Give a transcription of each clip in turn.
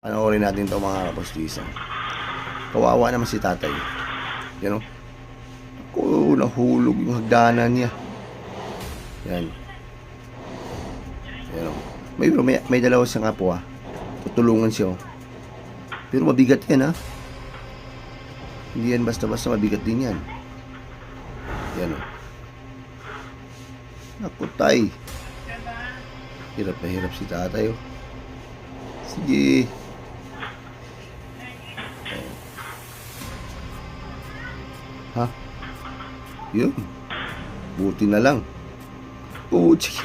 Panoorin natin ito mga kapustisan. Kawawa naman si tatay. Yan o. Ako, nahulog yung hagdanan niya. Yan. Yan o. May dalawa siyang apo ha. Tutulungan siya o. Pero mabigat yan ha. Hindi yan basta-basta, mabigat din yan. Yan o. Naku tay. Hirap na hirap si tatay o. Sige. Ha? Yun. Buti na lang. Oo, sige.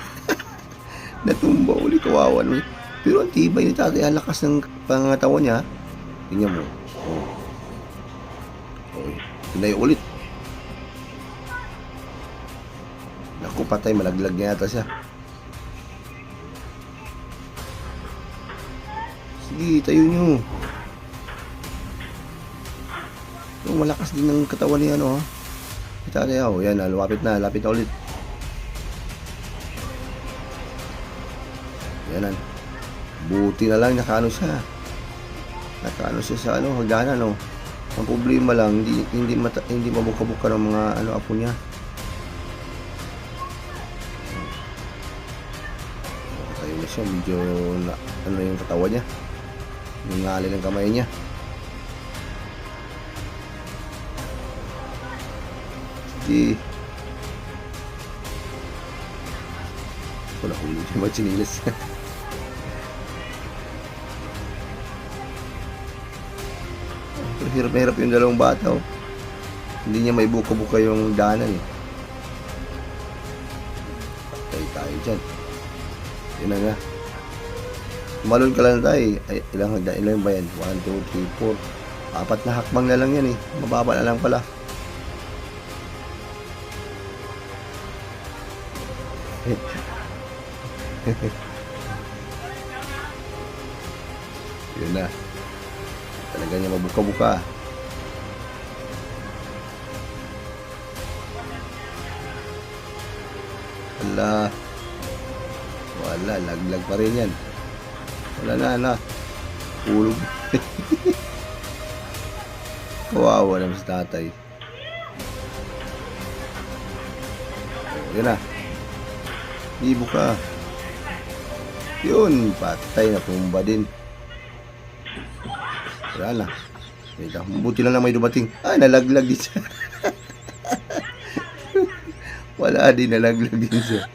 Natumba ulit, kawawa naman. Pero ang tibay ni tatay, ang lakas ng pangatawan niya. Tingnan mo. Oh. Okay. Pinay ulit. Naku, patay, malaglag niya yata siya. Sige, tayo nyo. So, malakas din ng katawan niya, ano ha. Kita niya, oh, yan, lapit na ulit. Yan, buti na lang nakaano siya sa ano, hagdanan, no. Ang problema lang, hindi mabuka-buka ng mga ano apo niya. Tayo na siya, medyo ano yung katawan niya, yung ngali ng kamay niya. Sige. Wala ko yung mga chinilas. Hirap na hirap yung dalawang bata oh. Hindi niya may buka-buka yung daanan eh. Tayo dyan. Yun na nga. Tumalon ka lang tayo. Ay, ilang ba yan? 1, 2, 3, 4. 4 na hakbang na lang yan eh. Mababa na lang pala. Yun na. Talaga niya mabuka-buka. Wala, laglag pa rin yan. Wala na. Ulog. Kawawa naman sa tatay. Yun na. Ibo ka. Yun, patay na, tumba din. Wala na. Buti lang may dumating. Ay, nalaglag din siya. Wala din, nalaglag din siya.